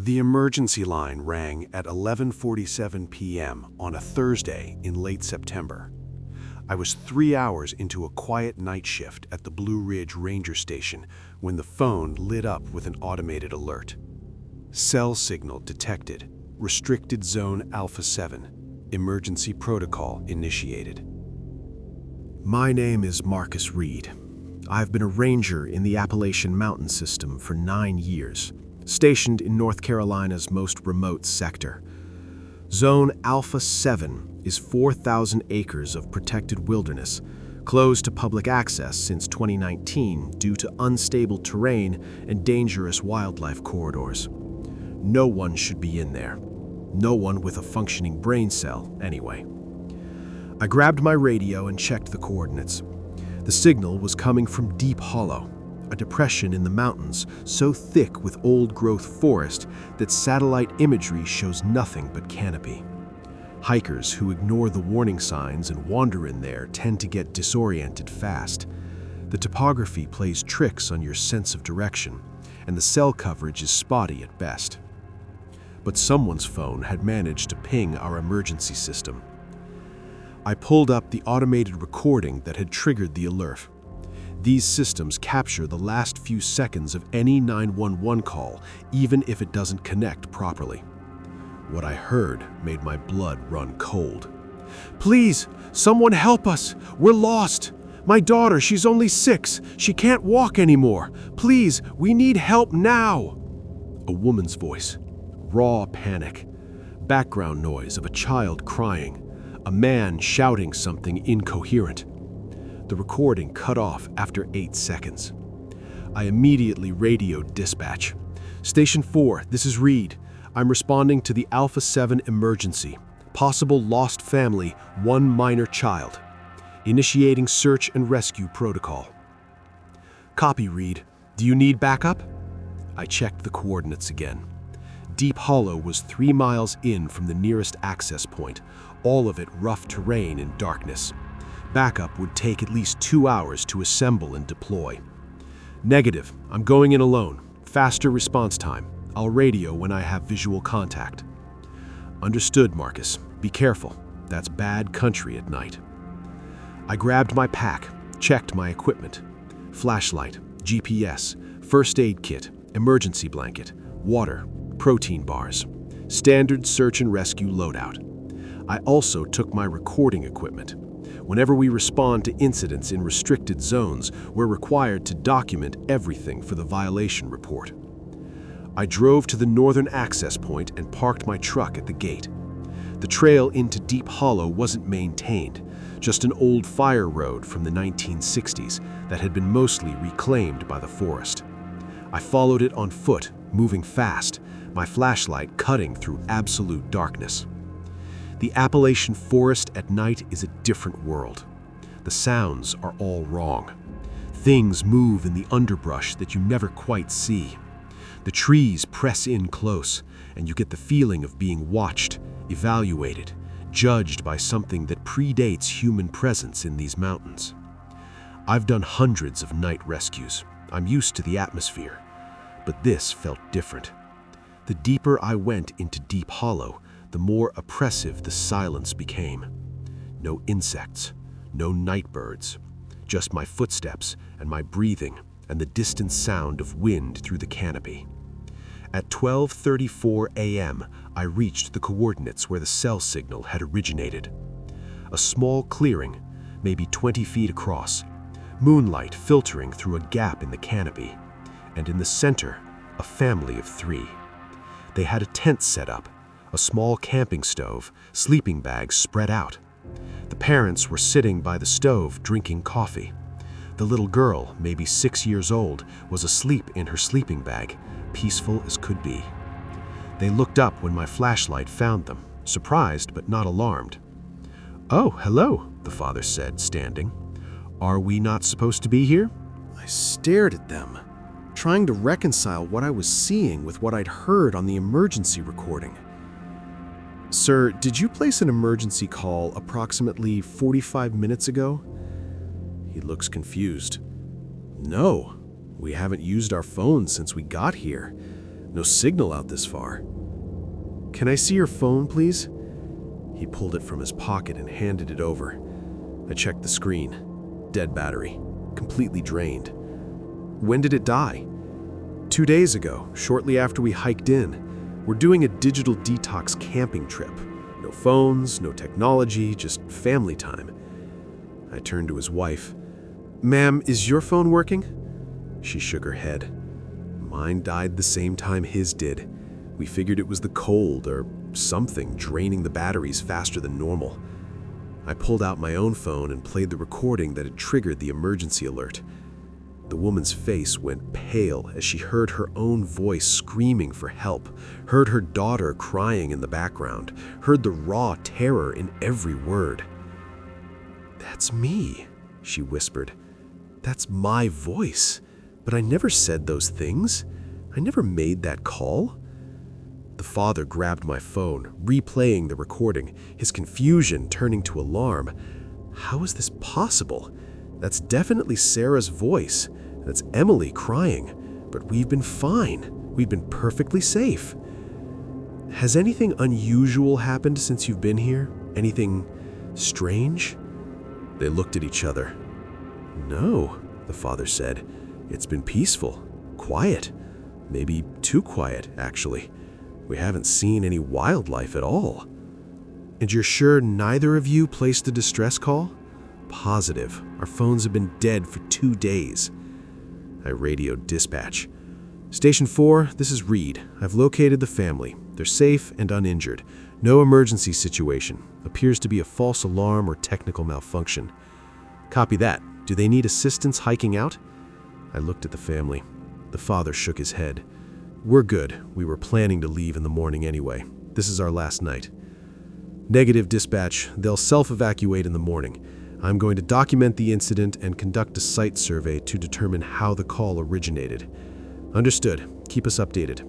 The emergency line rang at 11:47 p.m. on a Thursday in late September. I was 3 hours into a quiet night shift at the Blue Ridge Ranger Station when the phone lit up with an automated alert. Cell signal detected. Restricted Zone Alpha 7. Emergency protocol initiated. My name is Marcus Reed. I've been a ranger in the Appalachian mountain system for 9 years, stationed in North Carolina's most remote sector. Zone Alpha 7 is 4,000 acres of protected wilderness, closed to public access since 2019 due to unstable terrain and dangerous wildlife corridors. No one should be in there. No one with a functioning brain cell, anyway. I grabbed my radio and checked the coordinates. The signal was coming from Deep Hollow, a depression in the mountains so thick with old-growth forest that satellite imagery shows nothing but canopy. Hikers who ignore the warning signs and wander in there tend to get disoriented fast. The topography plays tricks on your sense of direction, and the cell coverage is spotty at best. But someone's phone had managed to ping our emergency system. I pulled up the automated recording that had triggered the alert. These systems capture the last few seconds of any 911 call, even if it doesn't connect properly. What I heard made my blood run cold. "Please, someone help us! We're lost! My daughter, she's only 6. She can't walk anymore. Please, we need help now!" A woman's voice. Raw panic. Background noise of a child crying. A man shouting something incoherent. The recording cut off after 8 seconds. I immediately radioed dispatch. "Station 4, this is Reed. I'm responding to the Alpha 7 emergency. Possible lost family, 1 minor child. Initiating search and rescue protocol." "Copy, Reed. Do you need backup?" I checked the coordinates again. Deep Hollow was 3 miles in from the nearest access point, all of it rough terrain and darkness. Backup would take at least 2 hours to assemble and deploy. "Negative. I'm going in alone. Faster response time. I'll radio when I have visual contact." "Understood, Marcus. Be careful. That's bad country at night." I grabbed my pack, checked my equipment. Flashlight, GPS, first aid kit, emergency blanket, water, protein bars. Standard search and rescue loadout. I also took my recording equipment. Whenever we respond to incidents in restricted zones, we're required to document everything for the violation report. I drove to the northern access point and parked my truck at the gate. The trail into Deep Hollow wasn't maintained, just an old fire road from the 1960s that had been mostly reclaimed by the forest. I followed it on foot, moving fast, my flashlight cutting through absolute darkness. The Appalachian forest at night is a different world. The sounds are all wrong. Things move in the underbrush that you never quite see. The trees press in close, and you get the feeling of being watched, evaluated, judged by something that predates human presence in these mountains. I've done hundreds of night rescues. I'm used to the atmosphere, but this felt different. The deeper I went into Deep Hollow, the more oppressive the silence became. No insects, no night birds, just my footsteps and my breathing and the distant sound of wind through the canopy. At 12:34 a.m., I reached the coordinates where the cell signal had originated. A small clearing, maybe 20 feet across, moonlight filtering through a gap in the canopy, and in the center, a family of 3. They had a tent set up, a small camping stove, sleeping bags spread out. The parents were sitting by the stove drinking coffee. The little girl, maybe 6 years old, was asleep in her sleeping bag, peaceful as could be. They looked up when my flashlight found them, surprised but not alarmed. "Oh, hello," the father said, standing. "Are we not supposed to be here?" I stared at them, trying to reconcile what I was seeing with what I'd heard on the emergency recording. "Sir, did you place an emergency call approximately 45 minutes ago?" He looks confused. "No, we haven't used our phones since we got here. No signal out this far. Can I see your phone, please? He pulled it from his pocket and handed it over. I checked the screen. Dead battery. Completely drained. When did it die? 2 days ago, shortly after we hiked in. We're doing a digital detox camping trip. No phones, no technology, just family time. I turned to his wife. Ma'am, is your phone working? She shook her head. Mine died the same time his did. We figured it was the cold or something draining the batteries faster than normal. I pulled out my own phone and played the recording that had triggered the emergency alert. The woman's face went pale as she heard her own voice screaming for help, heard her daughter crying in the background, heard the raw terror in every word. "That's me," she whispered. "That's my voice. But I never said those things. I never made that call." The father grabbed my phone, replaying the recording, his confusion turning to alarm. How is this possible? That's definitely Sarah's voice. That's Emily crying. But we've been fine. We've been perfectly safe. Has anything unusual happened since you've been here? Anything strange? They looked at each other. No, the father said. It's been peaceful, quiet. Maybe too quiet, actually. We haven't seen any wildlife at all. And you're sure neither of you placed a distress call? Positive. Our phones have been dead for 2 days. I radioed dispatch. Station 4, this is Reed. I've located the family. They're safe and uninjured. No emergency situation. Appears to be a false alarm or technical malfunction. Copy that. Do they need assistance hiking out? I looked at the family. The father shook his head. We're good. We were planning to leave in the morning anyway. This is our last night. Negative dispatch. They'll self-evacuate in the morning. I'm going to document the incident and conduct a site survey to determine how the call originated. Understood. Keep us updated.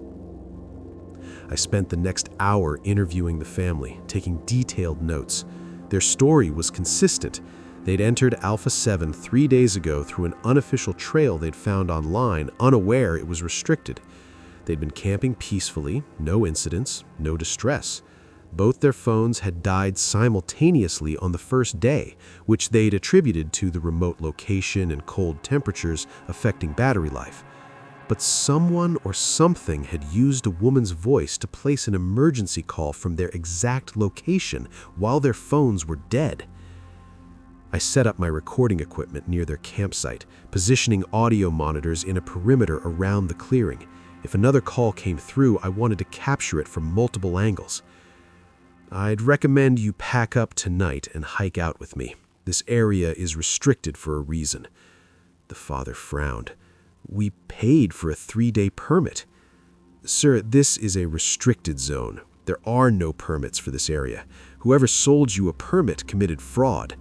I spent the next hour interviewing the family, taking detailed notes. Their story was consistent. They'd entered Alpha 7 3 days ago through an unofficial trail they'd found online, unaware it was restricted. They'd been camping peacefully, no incidents, no distress. Both their phones had died simultaneously on the first day, which they'd attributed to the remote location and cold temperatures affecting battery life. But someone or something had used a woman's voice to place an emergency call from their exact location while their phones were dead. I set up my recording equipment near their campsite, positioning audio monitors in a perimeter around the clearing. If another call came through, I wanted to capture it from multiple angles. I'd recommend you pack up tonight and hike out with me. This area is restricted for a reason. The father frowned. We paid for a 3-day permit. Sir, this is a restricted zone. There are no permits for this area. Whoever sold you a permit committed fraud.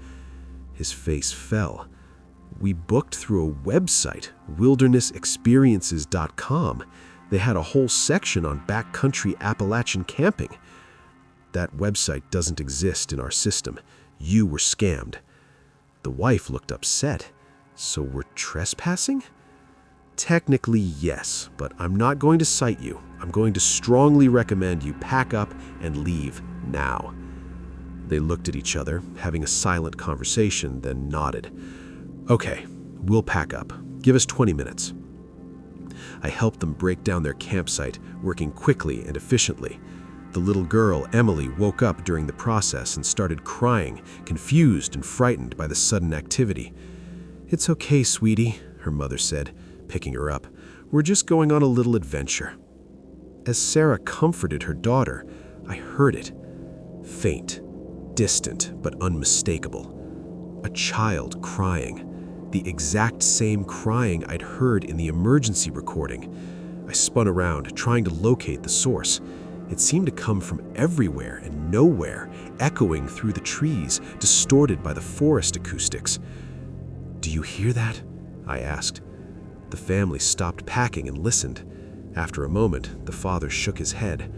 His face fell. We booked through a website, wildernessexperiences.com. They had a whole section on backcountry Appalachian camping. That website doesn't exist in our system. You were scammed. The wife looked upset. So we're trespassing? Technically, yes, but I'm not going to cite you. I'm going to strongly recommend you pack up and leave now. They looked at each other, having a silent conversation, then nodded. Okay, we'll pack up. Give us 20 minutes. I helped them break down their campsite, working quickly and efficiently. The little girl, Emily, woke up during the process and started crying, confused and frightened by the sudden activity. It's okay, sweetie, her mother said, picking her up. We're just going on a little adventure. As Sarah comforted her daughter, I heard it. Faint, distant, but unmistakable. A child crying. The exact same crying I'd heard in the emergency recording. I spun around, trying to locate the source. It seemed to come from everywhere and nowhere, echoing through the trees, distorted by the forest acoustics. Do you hear that? I asked. The family stopped packing and listened. After a moment, the father shook his head.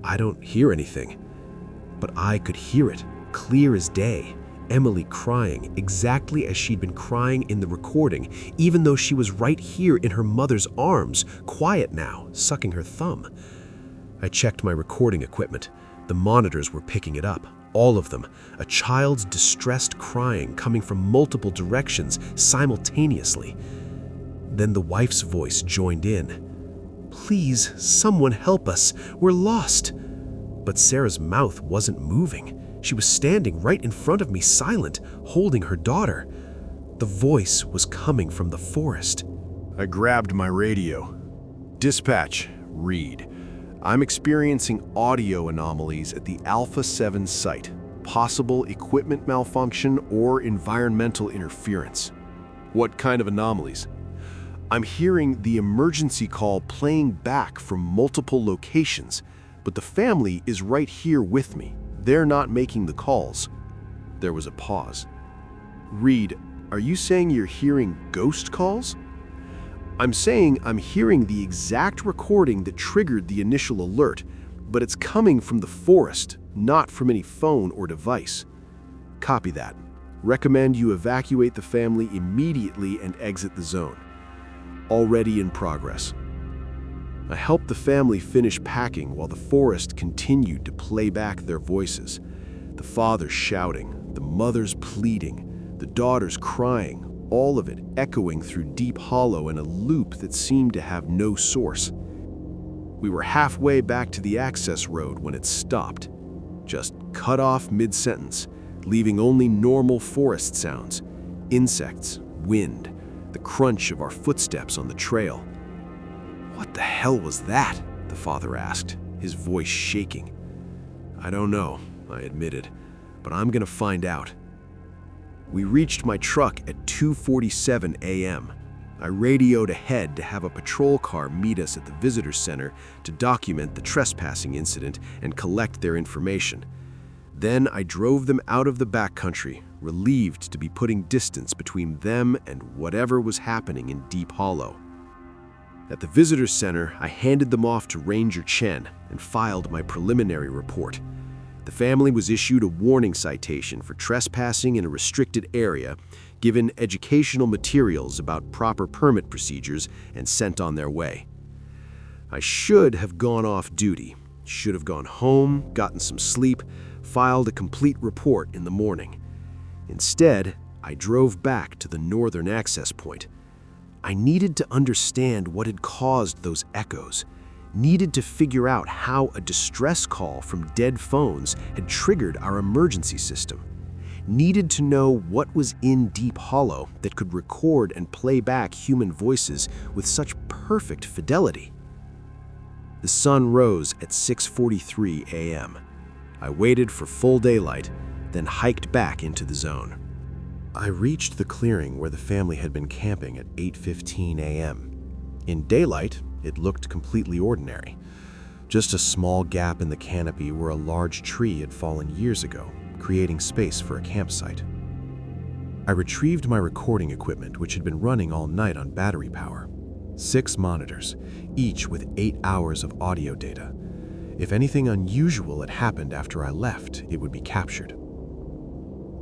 I don't hear anything. But I could hear it, clear as day. Emily crying exactly as she'd been crying in the recording, even though she was right here in her mother's arms, quiet now, sucking her thumb. I checked my recording equipment. The monitors were picking it up, all of them, a child's distressed crying coming from multiple directions simultaneously. Then the wife's voice joined in. "Please, someone help us. We're lost." But Sarah's mouth wasn't moving. She was standing right in front of me, silent, holding her daughter. The voice was coming from the forest. I grabbed my radio. "Dispatch, Reed. I'm experiencing audio anomalies at the Alpha 7 site. Possible equipment malfunction or environmental interference." "What kind of anomalies?" "I'm hearing the emergency call playing back from multiple locations, but the family is right here with me. They're not making the calls." There was a pause. "Reed, are you saying you're hearing ghost calls?" "I'm saying I'm hearing the exact recording that triggered the initial alert, but it's coming from the forest, not from any phone or device." "Copy that. Recommend you evacuate the family immediately and exit the zone." "Already in progress." I helped the family finish packing while the forest continued to play back their voices. The father shouting, the mothers pleading, the daughters crying, all of it echoing through Deep Hollow in a loop that seemed to have no source. We were halfway back to the access road when it stopped, just cut off mid-sentence, leaving only normal forest sounds, insects, wind, the crunch of our footsteps on the trail. "What the hell was that?" the father asked, his voice shaking. "I don't know," I admitted, "but I'm gonna find out." We reached my truck at 2:47 a.m. I radioed ahead to have a patrol car meet us at the visitor center to document the trespassing incident and collect their information. Then I drove them out of the backcountry, relieved to be putting distance between them and whatever was happening in Deep Hollow. At the visitor center, I handed them off to Ranger Chen and filed my preliminary report. The family was issued a warning citation for trespassing in a restricted area, given educational materials about proper permit procedures, and sent on their way. I should have gone off duty, should have gone home, gotten some sleep, filed a complete report in the morning. Instead, I drove back to the northern access point. I needed to understand what had caused those echoes, needed to figure out how a distress call from dead phones had triggered our emergency system, needed to know what was in Deep Hollow that could record and play back human voices with such perfect fidelity. The sun rose at 6:43 a.m. I waited for full daylight, then hiked back into the zone. I reached the clearing where the family had been camping at 8:15 a.m. In daylight, it looked completely ordinary. Just a small gap in the canopy where a large tree had fallen years ago, creating space for a campsite. I retrieved my recording equipment, which had been running all night on battery power. 6 monitors, each with 8 hours of audio data. If anything unusual had happened after I left, it would be captured.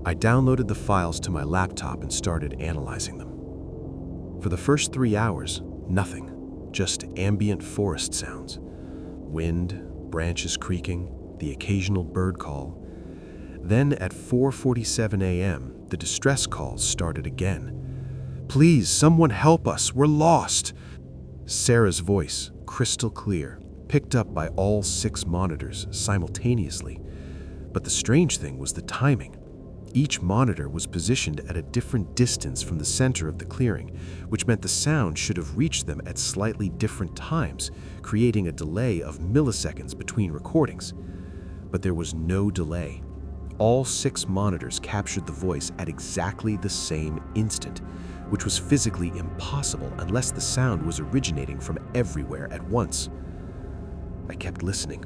I downloaded the files to my laptop and started analyzing them. For the first 3 hours, nothing, just ambient forest sounds. Wind, branches creaking, the occasional bird call. Then at 4:47 a.m., the distress calls started again. "Please, someone help us, we're lost." Sarah's voice, crystal clear, picked up by all 6 monitors simultaneously. But the strange thing was the timing. Each monitor was positioned at a different distance from the center of the clearing, which meant the sound should have reached them at slightly different times, creating a delay of milliseconds between recordings. But there was no delay. All 6 monitors captured the voice at exactly the same instant, which was physically impossible unless the sound was originating from everywhere at once. I kept listening.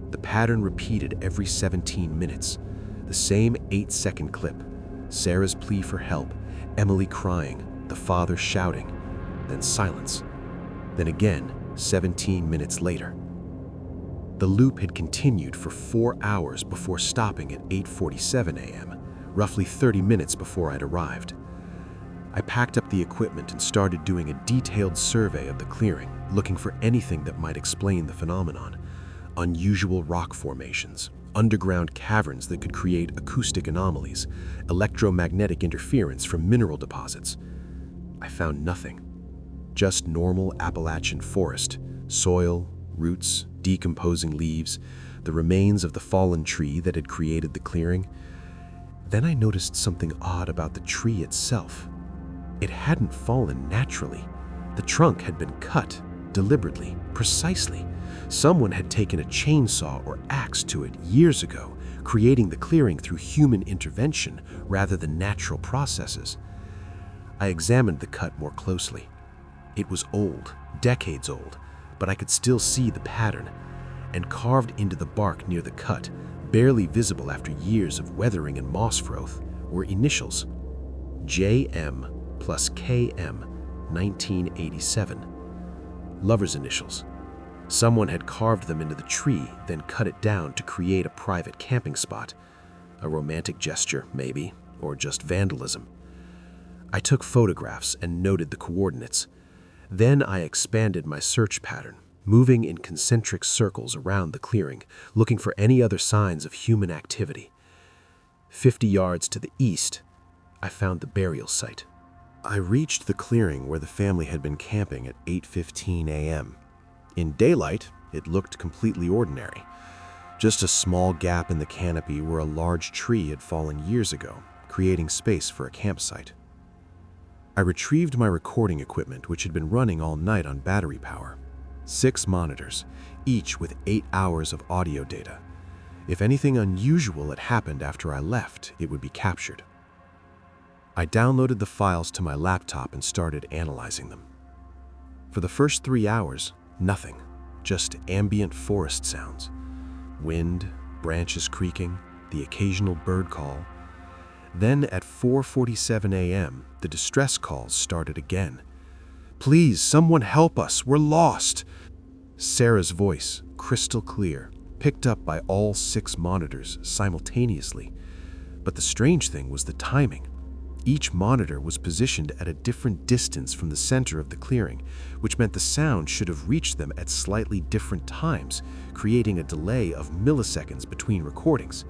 The pattern repeated every 17 minutes. The same 8-second clip. Sarah's plea for help, Emily crying, the father shouting, then silence. Then again, 17 minutes later. The loop had continued for 4 hours before stopping at 8:47 a.m., roughly 30 minutes before I'd arrived. I packed up the equipment and started doing a detailed survey of the clearing, looking for anything that might explain the phenomenon. Unusual rock formations, underground caverns that could create acoustic anomalies, electromagnetic interference from mineral deposits. I found nothing. Just normal Appalachian forest, soil, roots, decomposing leaves, the remains of the fallen tree that had created the clearing. Then I noticed something odd about the tree itself. It hadn't fallen naturally. The trunk had been cut, deliberately, precisely. Someone had taken a chainsaw or axe to it years ago, creating the clearing through human intervention rather than natural processes. I examined the cut more closely. It was old, decades old, but I could still see the pattern. And carved into the bark near the cut, barely visible after years of weathering and moss growth, were initials: JM plus KM 1987. Lover's initials. Someone had carved them into the tree, then cut it down to create a private camping spot. A romantic gesture, maybe, or just vandalism. I took photographs and noted the coordinates. Then I expanded my search pattern, moving in concentric circles around the clearing, looking for any other signs of human activity. 50 yards to the east, I found the burial site. I reached the clearing where the family had been camping at 8:15 a.m. In daylight, it looked completely ordinary. Just a small gap in the canopy where a large tree had fallen years ago, creating space for a campsite. I retrieved my recording equipment, which had been running all night on battery power. 6 monitors, each with 8 hours of audio data. If anything unusual had happened after I left, it would be captured. I downloaded the files to my laptop and started analyzing them. For the first 3 hours, nothing, just ambient forest sounds. Wind, branches creaking, the occasional bird call. Then at 4:47 a.m., the distress calls started again. "Please, someone help us, we're lost." Sarah's voice, crystal clear, picked up by all 6 monitors simultaneously. But the strange thing was the timing. Each monitor was positioned at a different distance from the center of the clearing, which meant the sound should have reached them at slightly different times, creating a delay of milliseconds between recordings.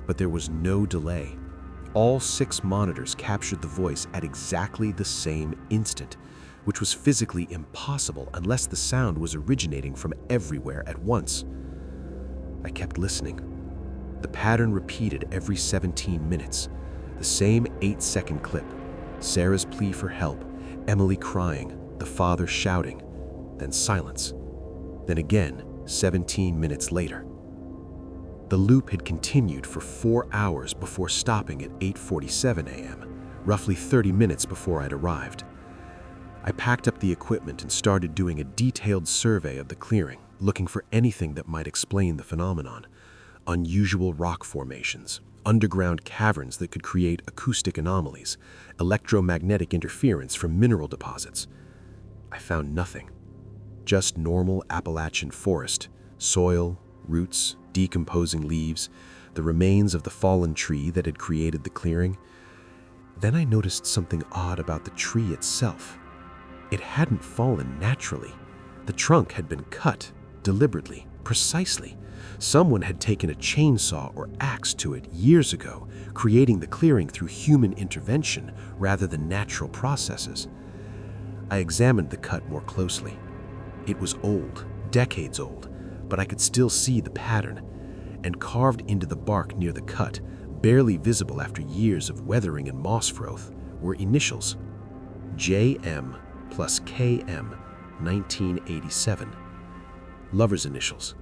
But there was no delay. All 6 monitors captured the voice at exactly the same instant, which was physically impossible unless the sound was originating from everywhere at once. I kept listening. The pattern repeated every 17 minutes. The same 8-second clip. Sarah's plea for help, Emily crying, the father shouting, then silence. Then again, 17 minutes later. The loop had continued for 4 hours before stopping at 8:47 a.m., roughly 30 minutes before I'd arrived. I packed up the equipment and started doing a detailed survey of the clearing, looking for anything that might explain the phenomenon. Unusual rock formations, underground caverns that could create acoustic anomalies, electromagnetic interference from mineral deposits. I found nothing. Just normal Appalachian forest, soil, roots, decomposing leaves, the remains of the fallen tree that had created the clearing. Then I noticed something odd about the tree itself. It hadn't fallen naturally. The trunk had been cut, deliberately, precisely. Someone had taken a chainsaw or axe to it years ago, creating the clearing through human intervention rather than natural processes. I examined the cut more closely. It was old, decades old, but I could still see the pattern. And carved into the bark near the cut, barely visible after years of weathering and moss growth, were initials: JM plus KM 1987. Lover's initials.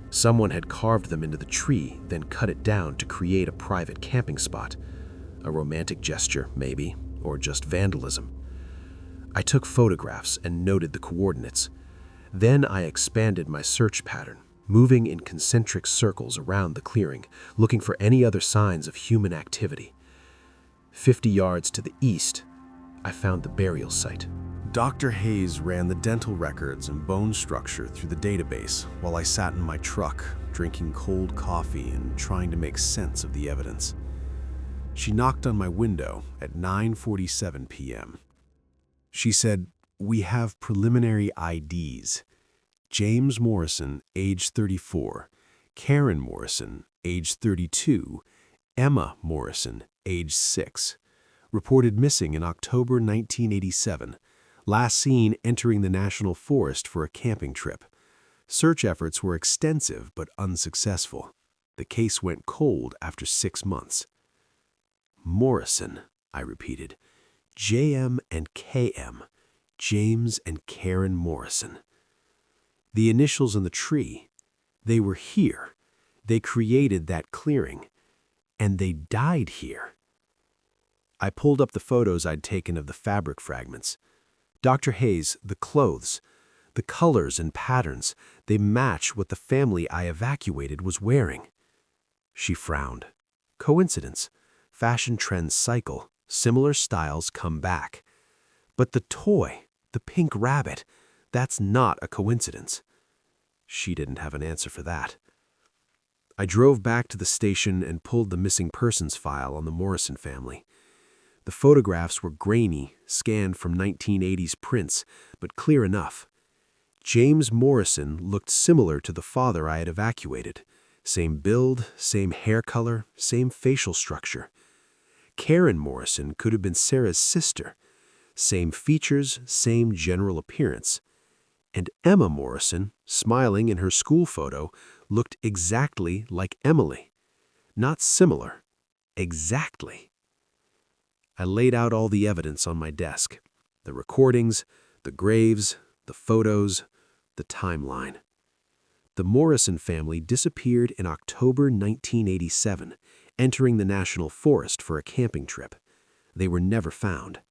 Someone had carved them into the tree, then cut it down to create a private camping spot. A romantic gesture, maybe, or just vandalism. I took photographs and noted the coordinates. Then I expanded my search pattern, moving in concentric circles around the clearing, looking for any other signs of human activity. 50 yards to the east, I found the burial site. Dr. Hayes ran the dental records and bone structure through the database while I sat in my truck, drinking cold coffee and trying to make sense of the evidence. She knocked on my window at 9:47 p.m. She said, "We have preliminary IDs. James Morrison, age 34, Karen Morrison, age 32, Emma Morrison, age 6, reported missing in October 1987, last seen entering the National Forest for a camping trip. Search efforts were extensive but unsuccessful. The case went cold after 6 months." Morrison, I repeated. JM and KM. James and Karen Morrison. The initials in the tree. They were here. They created that clearing. And they died here. I pulled up the photos I'd taken of the fabric fragments. Dr. Hayes, the clothes, the colors and patterns, they match what the family I evacuated was wearing. She frowned. Coincidence. Fashion trends cycle. Similar styles come back. But the toy, the pink rabbit, that's not a coincidence. She didn't have an answer for that. I drove back to the station and pulled the missing persons file on the Morrison family. The photographs were grainy, scanned from 1980s prints, but clear enough. James Morrison looked similar to the father I had evacuated. Same build, same hair color, same facial structure. Karen Morrison could have been Sarah's sister. Same features, same general appearance. And Emma Morrison, smiling in her school photo, looked exactly like Emily. Not similar. Exactly. I laid out all the evidence on my desk. The recordings, the graves, the photos, the timeline. The Morrison family disappeared in October 1987, entering the National Forest for a camping trip. They were never found.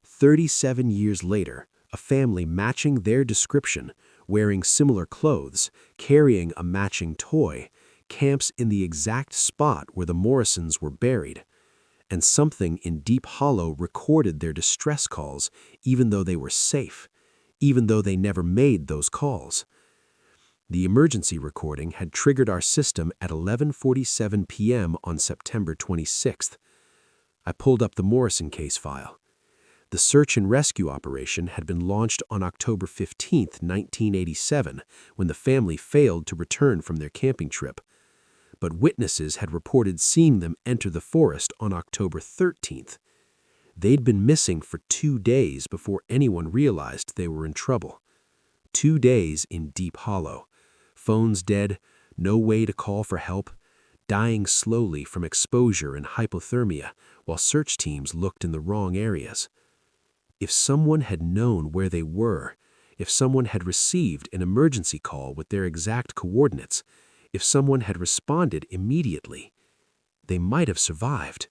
37 years later, a family matching their description, wearing similar clothes, carrying a matching toy, camps in the exact spot where the Morrisons were buried. And something in Deep Hollow recorded their distress calls, even though they were safe, even though they never made those calls. The emergency recording had triggered our system at 11:47 p.m. on September 26th. I pulled up the Morrison case file. The search and rescue operation had been launched on October 15, 1987, when the family failed to return from their camping trip. But witnesses had reported seeing them enter the forest on October 13th. They'd been missing for 2 days before anyone realized they were in trouble. 2 days in Deep Hollow. Phones dead, no way to call for help, dying slowly from exposure and hypothermia while search teams looked in the wrong areas. If someone had known where they were, if someone had received an emergency call with their exact coordinates, if someone had responded immediately, they might have survived.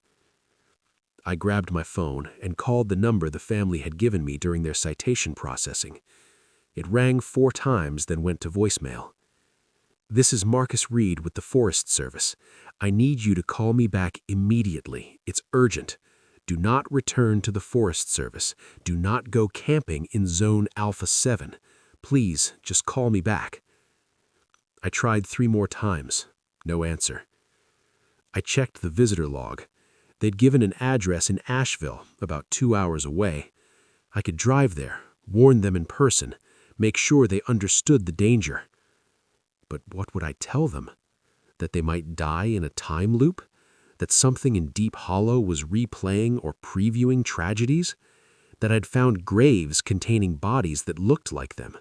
I grabbed my phone and called the number the family had given me during their citation processing. It rang 4 times, then went to voicemail. "This is Marcus Reed with the Forest Service. I need you to call me back immediately. It's urgent. Do not return to the Forest Service. Do not go camping in Zone Alpha 7. Please, just call me back." I tried 3 more times. No answer. I checked the visitor log. They'd given an address in Asheville, about 2 hours away. I could drive there, warn them in person, make sure they understood the danger. But what would I tell them? That they might die in a time loop? That something in Deep Hollow was replaying or previewing tragedies? That I'd found graves containing bodies that looked like them?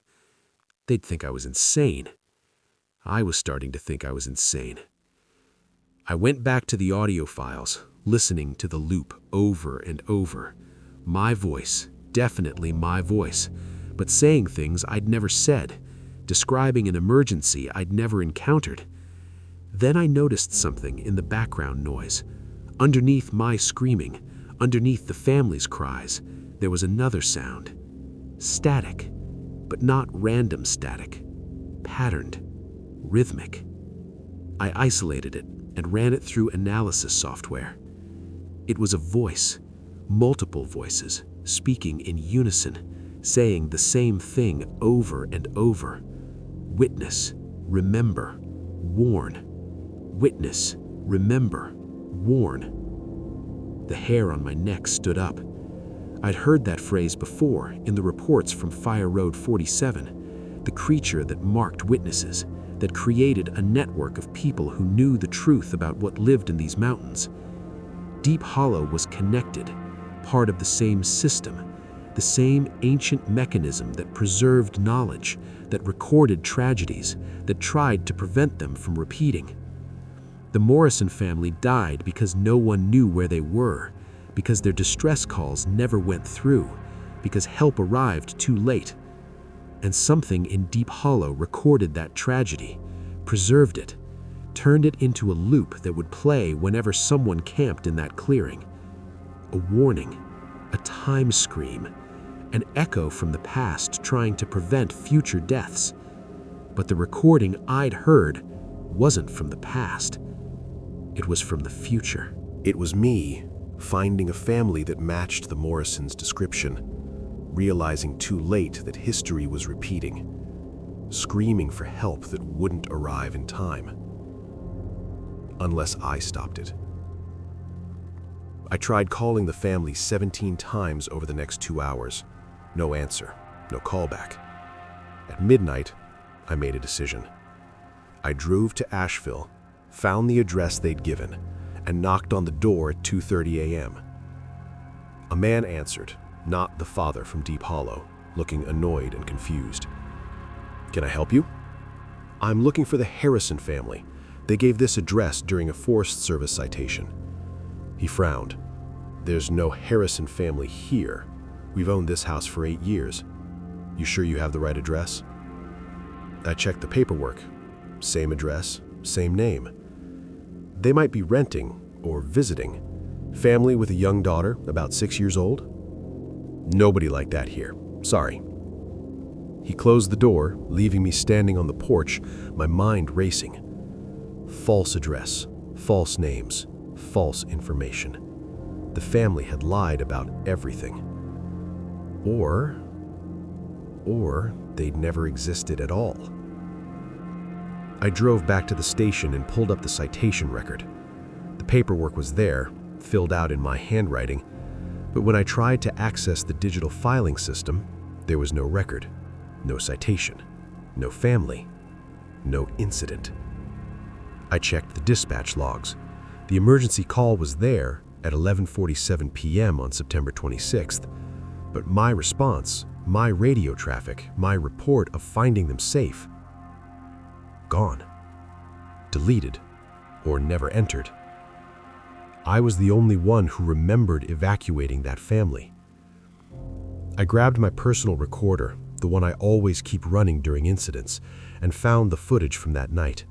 They'd think I was insane. I was starting to think I was insane. I went back to the audio files, listening to the loop over and over. My voice, definitely my voice, but saying things I'd never said, describing an emergency I'd never encountered. Then I noticed something in the background noise. Underneath my screaming, underneath the family's cries, there was another sound. Static, but not random static. Patterned, rhythmic. I isolated it and ran it through analysis software. It was a voice, multiple voices, speaking in unison, saying the same thing over and over. Witness, remember, warn. Witness, remember, warn. The hair on my neck stood up. I'd heard that phrase before in the reports from Fire Road 47, the creature that marked witnesses, that created a network of people who knew the truth about what lived in these mountains. Deep Hollow was connected, part of the same system, the same ancient mechanism that preserved knowledge, that recorded tragedies, that tried to prevent them from repeating. The Morrison family died because no one knew where they were, because their distress calls never went through, because help arrived too late. And something in Deep Hollow recorded that tragedy, preserved it, turned it into a loop that would play whenever someone camped in that clearing. A warning, a time scream, an echo from the past trying to prevent future deaths. But the recording I'd heard wasn't from the past. It was from the future. It was me, finding a family that matched the Morrisons' description, realizing too late that history was repeating, screaming for help that wouldn't arrive in time. Unless I stopped it. I tried calling the family 17 times over the next 2 hours. No answer, no callback. At midnight, I made a decision. I drove to Asheville, found the address they'd given, and knocked on the door at 2:30 a.m. A man answered, not the father from Deep Hollow, looking annoyed and confused. "Can I help you?" "I'm looking for the Harrison family. They gave this address during a Forest Service citation." He frowned. "There's no Harrison family here. We've owned this house for 8 years. You sure you have the right address?" I checked the paperwork. Same address, same name. They might be renting or visiting. Family with a young daughter, about 6 years old. "Nobody like that here. Sorry." He closed the door, leaving me standing on the porch, my mind racing. False address, false names, false information. The family had lied about everything. Or they'd never existed at all. I drove back to the station and pulled up the citation record. The paperwork was there, filled out in my handwriting, but when I tried to access the digital filing system, there was no record, no citation, no family, no incident. I checked the dispatch logs. The emergency call was there at 11:47 p.m. on September 26th, but my response, my radio traffic, my report of finding them safe, gone, deleted, or never entered. I was the only one who remembered evacuating that family. I grabbed my personal recorder, the one I always keep running during incidents, and found the footage from that night.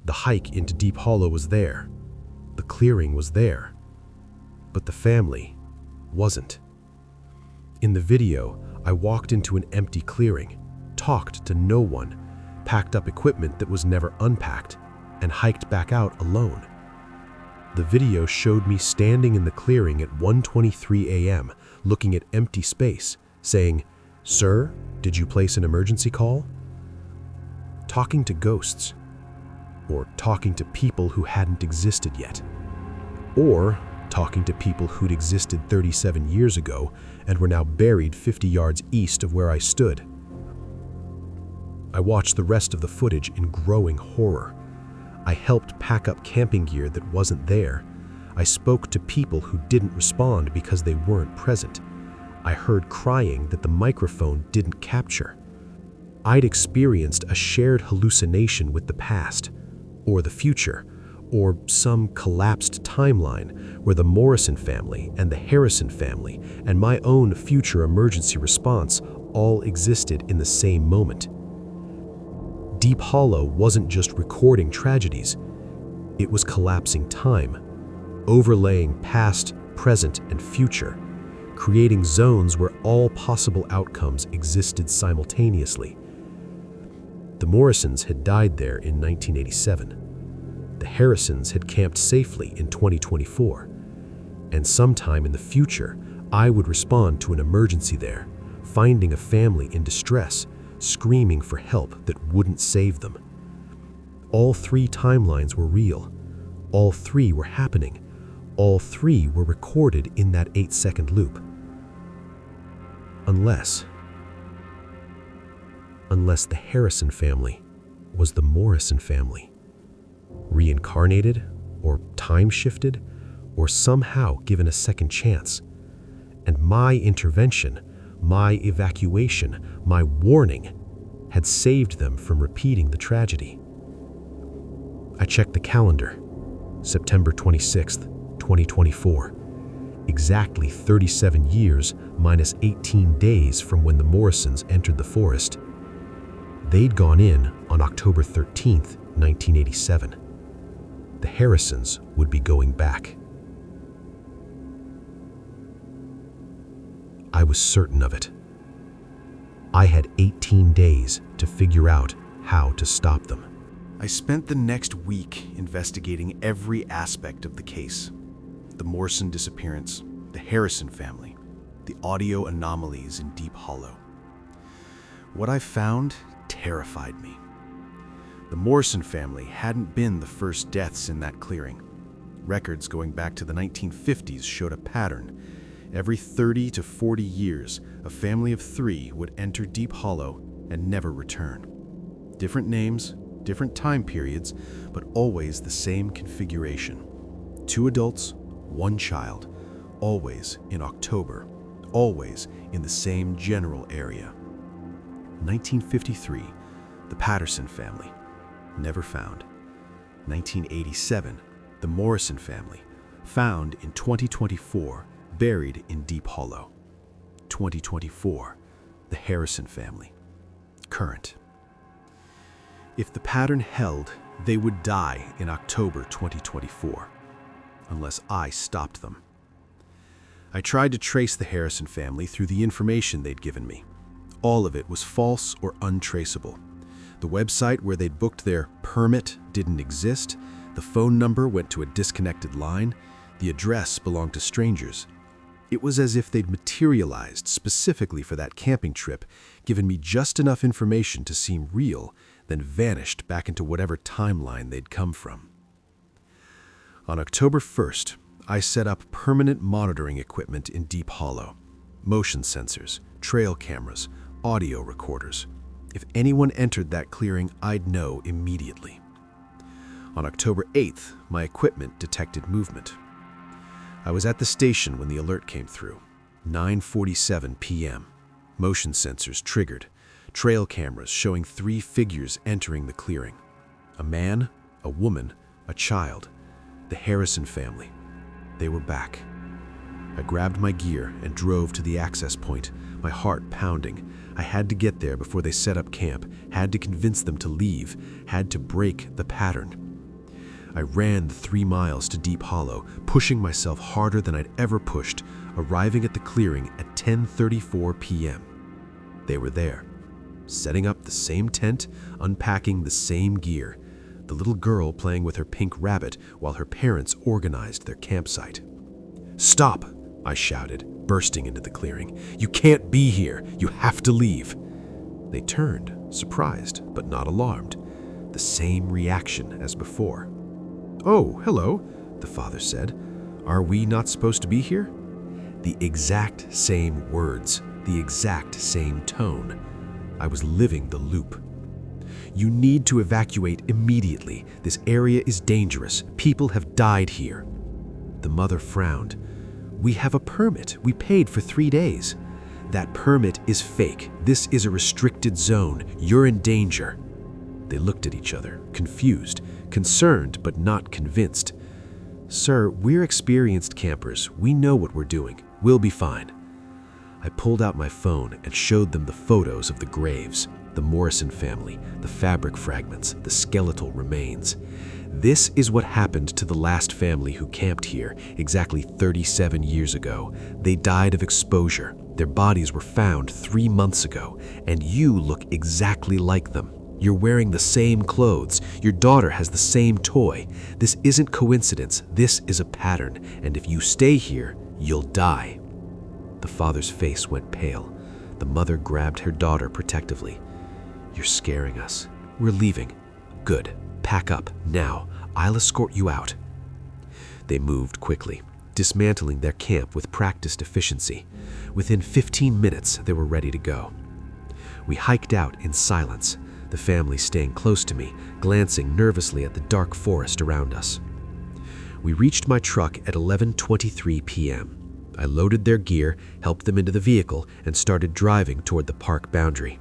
The hike into Deep Hollow was there. The clearing was there. But the family wasn't. In the video, I walked into an empty clearing, talked to no one, packed up equipment that was never unpacked, and hiked back out alone. The video showed me standing in the clearing at 1:23 a.m., looking at empty space, saying, "Sir, did you place an emergency call?" Talking to ghosts, or talking to people who hadn't existed yet, or talking to people who'd existed 37 years ago and were now buried 50 yards east of where I stood. I watched the rest of the footage in growing horror. I helped pack up camping gear that wasn't there. I spoke to people who didn't respond because they weren't present. I heard crying that the microphone didn't capture. I'd experienced a shared hallucination with the past, or the future, or some collapsed timeline where the Morrison family and the Harrison family and my own future emergency response all existed in the same moment. Deep Hollow wasn't just recording tragedies, it was collapsing time, overlaying past, present, and future, creating zones where all possible outcomes existed simultaneously. The Morrisons had died there in 1987. The Harrisons had camped safely in 2024. And sometime in the future, I would respond to an emergency there, finding a family in distress, screaming for help that wouldn't save them. All three timelines were real. All three were happening. all three were recorded in that 8-second loop. Unless the Harrison family was the Morrison family, reincarnated or time-shifted or somehow given a second chance. And my intervention, my evacuation, my warning had saved them from repeating the tragedy. I checked the calendar, September 26th, 2024, exactly 37 years minus 18 days from when the Morrisons entered the forest. They'd gone in on October 13th, 1987. The Harrisons would be going back. I was certain of it. I had 18 days to figure out how to stop them. I spent the next week investigating every aspect of the case. The Morrison disappearance, the Harrison family, the audio anomalies in Deep Hollow. What I found terrified me. The Morrison family hadn't been the first deaths in that clearing. Records going back to the 1950s showed a pattern. Every 30 to 40 years, a family of 3 would enter Deep Hollow and never return. Different names, different time periods, but always the same configuration. 2 adults, 1 child, always in October, always in the same general area. 1953, the Patterson family, never found. 1987, the Morrison family, found in 2024, buried in Deep Hollow. 2024, the Harrison family, current. If the pattern held, they would die in October 2024, unless I stopped them. I tried to trace the Harrison family through the information they'd given me. All of it was false or untraceable. The website where they'd booked their permit didn't exist, the phone number went to a disconnected line, the address belonged to strangers. It was as if they'd materialized specifically for that camping trip, given me just enough information to seem real, then vanished back into whatever timeline they'd come from. On October 1st, I set up permanent monitoring equipment in Deep Hollow. Motion sensors, trail cameras, audio recorders. If anyone entered that clearing, I'd know immediately. On October 8th, my equipment detected movement. I was at the station when the alert came through, 9:47 p.m. Motion sensors triggered, trail cameras showing 3 figures entering the clearing. A man, a woman, a child, the Harrison family. They were back. I grabbed my gear and drove to the access point, my heart pounding. I had to get there before they set up camp, had to convince them to leave, had to break the pattern. I ran the 3 miles to Deep Hollow, pushing myself harder than I'd ever pushed, arriving at the clearing at 10:34 p.m. They were there, setting up the same tent, unpacking the same gear, the little girl playing with her pink rabbit while her parents organized their campsite. "Stop!" I shouted, bursting into the clearing. "You can't be here! You have to leave!" They turned, surprised but not alarmed. The same reaction as before. "Oh, hello," the father said. "Are we not supposed to be here?" The exact same words, the exact same tone. I was living the loop. "You need to evacuate immediately. This area is dangerous. People have died here." The mother frowned. "We have a permit. We paid for 3 days." "That permit is fake. This is a restricted zone. You're in danger." They looked at each other, confused, concerned but not convinced. "Sir, we're experienced campers. We know what we're doing. We'll be fine." I pulled out my phone and showed them the photos of the graves, the Morrison family, the fabric fragments, the skeletal remains. This is what happened to the last family who camped here exactly 37 years ago. They died of exposure. Their bodies were found 3 months ago, and you look exactly like them. You're wearing the same clothes. Your daughter has the same toy. This isn't coincidence. This is a pattern, and if you stay here, you'll die. The father's face went pale. The mother grabbed her daughter protectively. "You're scaring us. We're leaving." "Good. Pack up, now. I'll escort you out." They moved quickly, dismantling their camp with practiced efficiency. Within 15 minutes, they were ready to go. We hiked out in silence, the family staying close to me, glancing nervously at the dark forest around us. We reached my truck at 11:23 p.m. I loaded their gear, helped them into the vehicle, and started driving toward the park boundary.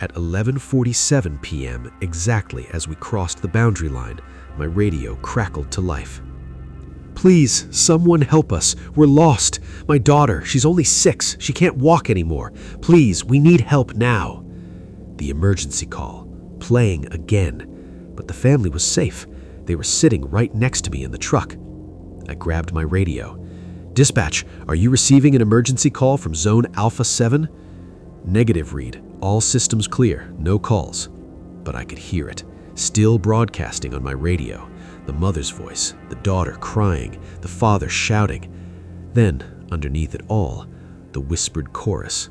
At 11:47 p.m., exactly as we crossed the boundary line, my radio crackled to life. "Please, someone help us. We're lost. My daughter, she's only 6. She can't walk anymore. Please, we need help now." The emergency call, playing again. But the family was safe. They were sitting right next to me in the truck. I grabbed my radio. "Dispatch, are you receiving an emergency call from Zone Alpha 7? "Negative, Reed. All systems clear. No calls." But I could hear it, still broadcasting on my radio. The mother's voice, the daughter crying, the father shouting. Then, underneath it all, the whispered chorus.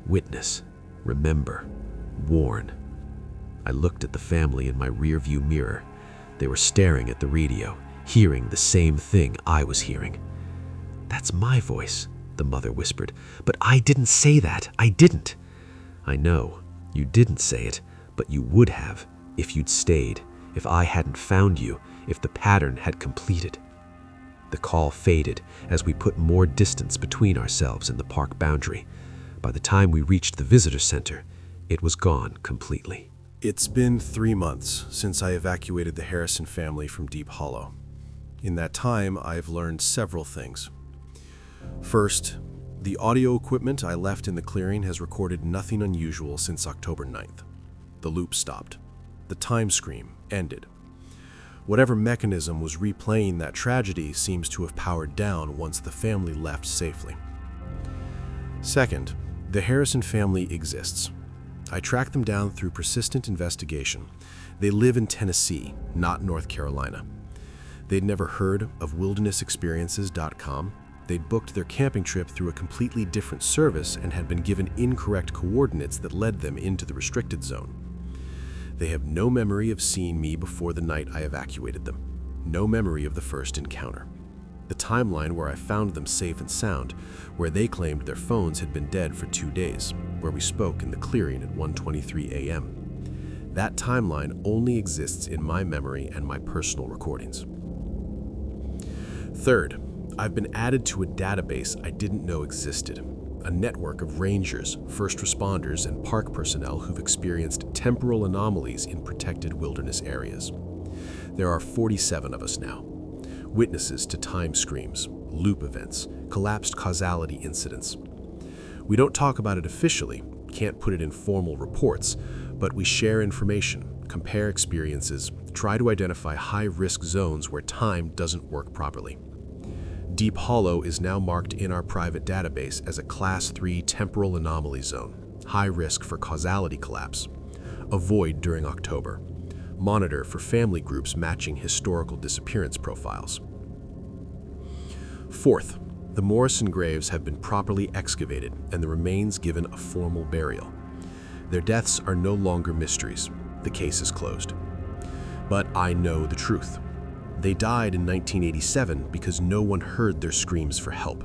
"Witness, remember, warn." I looked at the family in my rearview mirror. They were staring at the radio, hearing the same thing I was hearing. "That's my voice," the mother whispered. "But I didn't say that. I didn't." "I know, you didn't say it, but you would have if you'd stayed, if I hadn't found you, if the pattern had completed." The call faded as we put more distance between ourselves and the park boundary. By the time we reached the visitor center, it was gone completely. It's been 3 months since I evacuated the Harrison family from Deep Hollow. In that time, I've learned several things. First, the audio equipment I left in the clearing has recorded nothing unusual since October 9th. The loop stopped. The time scream ended. Whatever mechanism was replaying that tragedy seems to have powered down once the family left safely. Second, the Harrison family exists. I tracked them down through persistent investigation. They live in Tennessee, not North Carolina. They'd never heard of wildernessexperiences.com. They'd booked their camping trip through a completely different service and had been given incorrect coordinates that led them into the restricted zone. They have no memory of seeing me before the night I evacuated them. No memory of the first encounter. The timeline where I found them safe and sound, where they claimed their phones had been dead for 2 days, where we spoke in the clearing at 1:23 a.m. That timeline only exists in my memory and my personal recordings. Third, I've been added to a database I didn't know existed. A network of rangers, first responders, and park personnel who've experienced temporal anomalies in protected wilderness areas. There are 47 of us now. Witnesses to time screams, loop events, collapsed causality incidents. We don't talk about it officially, can't put it in formal reports, but we share information, compare experiences, try to identify high-risk zones where time doesn't work properly. Deep Hollow is now marked in our private database as a Class 3 temporal anomaly zone, high risk for causality collapse. Avoid during October. Monitor for family groups matching historical disappearance profiles. Fourth, the Morrison graves have been properly excavated and the remains given a formal burial. Their deaths are no longer mysteries. The case is closed. But I know the truth. They died in 1987 because no one heard their screams for help.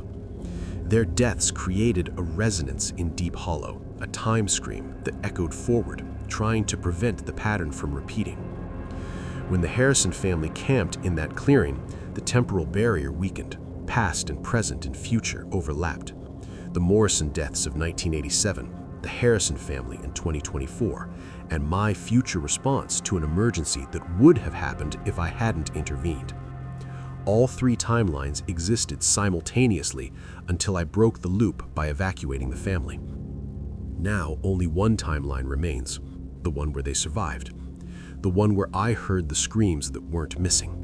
Their deaths created a resonance in Deep Hollow, a time scream that echoed forward, trying to prevent the pattern from repeating. When the Harrison family camped in that clearing, the temporal barrier weakened. Past and present and future overlapped. The Morrison deaths of 1987, the Harrison family in 2024, and my future response to an emergency that would have happened if I hadn't intervened. All 3 timelines existed simultaneously until I broke the loop by evacuating the family. Now only one timeline remains, the one where they survived, the one where I heard the screams that weren't missing.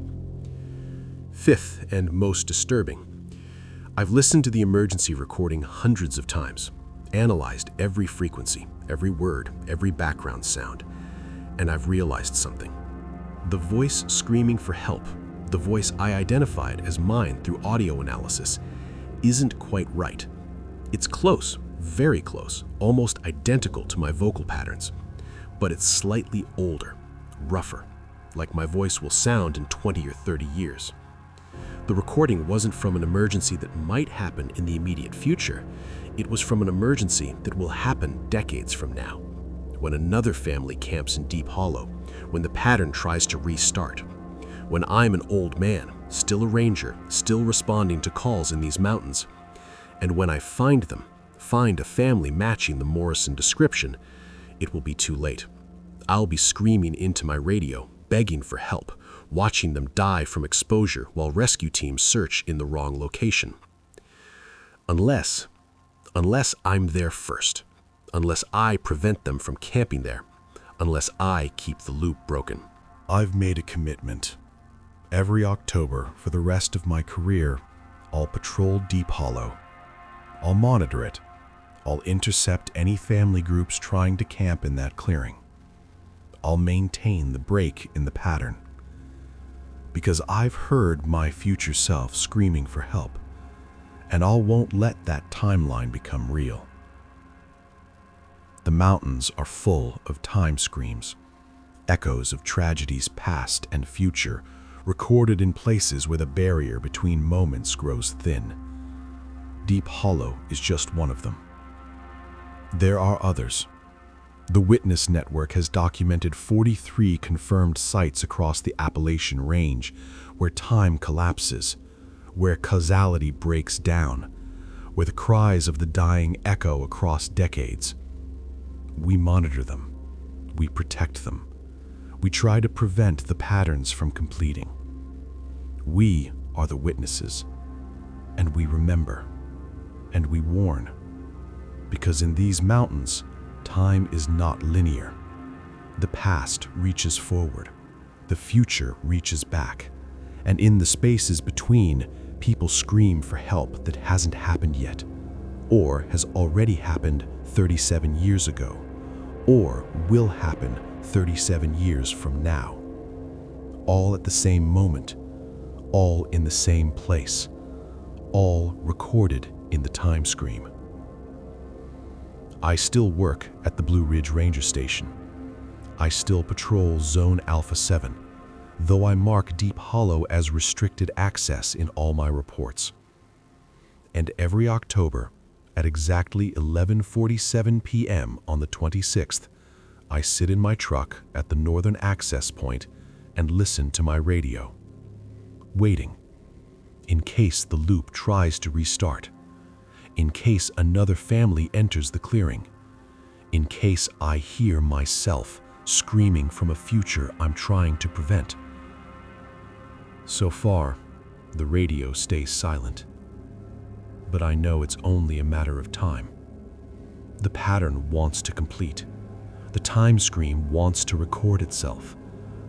Fifth, and most disturbing, I've listened to the emergency recording hundreds of times, analyzed every frequency, every word, every background sound, and I've realized something. The voice screaming for help, the voice I identified as mine through audio analysis, isn't quite right. It's close, very close, almost identical to my vocal patterns, but it's slightly older, rougher, like my voice will sound in 20 or 30 years. The recording wasn't from an emergency that might happen in the immediate future. It was from an emergency that will happen decades from now, when another family camps in Deep Hollow, when the pattern tries to restart, when I'm an old man, still a ranger, still responding to calls in these mountains, and when I find a family matching the Morrison description, it will be too late. I'll be screaming into my radio, begging for help, watching them die from exposure while rescue teams search in the wrong location. Unless I'm there first, unless I prevent them from camping there, unless I keep the loop broken. I've made a commitment. Every October, for the rest of my career, I'll patrol Deep Hollow. I'll monitor it. I'll intercept any family groups trying to camp in that clearing. I'll maintain the break in the pattern. Because I've heard my future self screaming for help, and I won't let that timeline become real. The mountains are full of time screams, echoes of tragedies past and future, recorded in places where the barrier between moments grows thin. Deep Hollow is just one of them. There are others. The Witness Network has documented 43 confirmed sites across the Appalachian Range where time collapses, where causality breaks down, where the cries of the dying echo across decades. We monitor them. We protect them. We try to prevent the patterns from completing. We are the witnesses, and we remember, and we warn, because in these mountains, time is not linear. The past reaches forward, the future reaches back, and in the spaces between, people scream for help that hasn't happened yet, or has already happened 37 years ago, or will happen 37 years from now. All at the same moment, all in the same place, all recorded in the time scream. I still work at the Blue Ridge Ranger Station. I still patrol Zone Alpha 7, though I mark Deep Hollow as restricted access in all my reports. And every October, at exactly 11:47 p.m. on the 26th, I sit in my truck at the northern access point and listen to my radio, waiting, in case the loop tries to restart, in case another family enters the clearing, in case I hear myself screaming from a future I'm trying to prevent. So far, the radio stays silent, but I know it's only a matter of time. The pattern wants to complete. The time scream wants to record itself.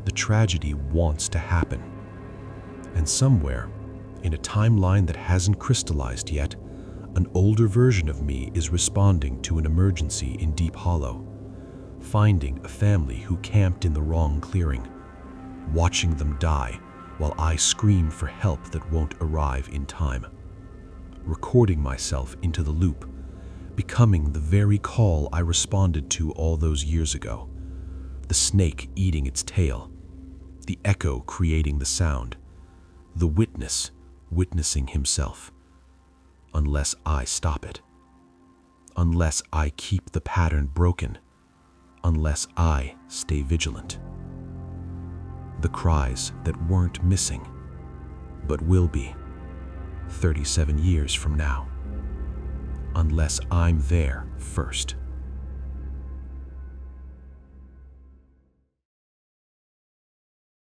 The tragedy wants to happen. And somewhere, in a timeline that hasn't crystallized yet, an older version of me is responding to an emergency in Deep Hollow, finding a family who camped in the wrong clearing, watching them die while I scream for help that won't arrive in time, recording myself into the loop, becoming the very call I responded to all those years ago, the snake eating its tail, the echo creating the sound, the witness witnessing himself. Unless I stop it, unless I keep the pattern broken, unless I stay vigilant. The cries that weren't missing, but will be 37 years from now, unless I'm there first.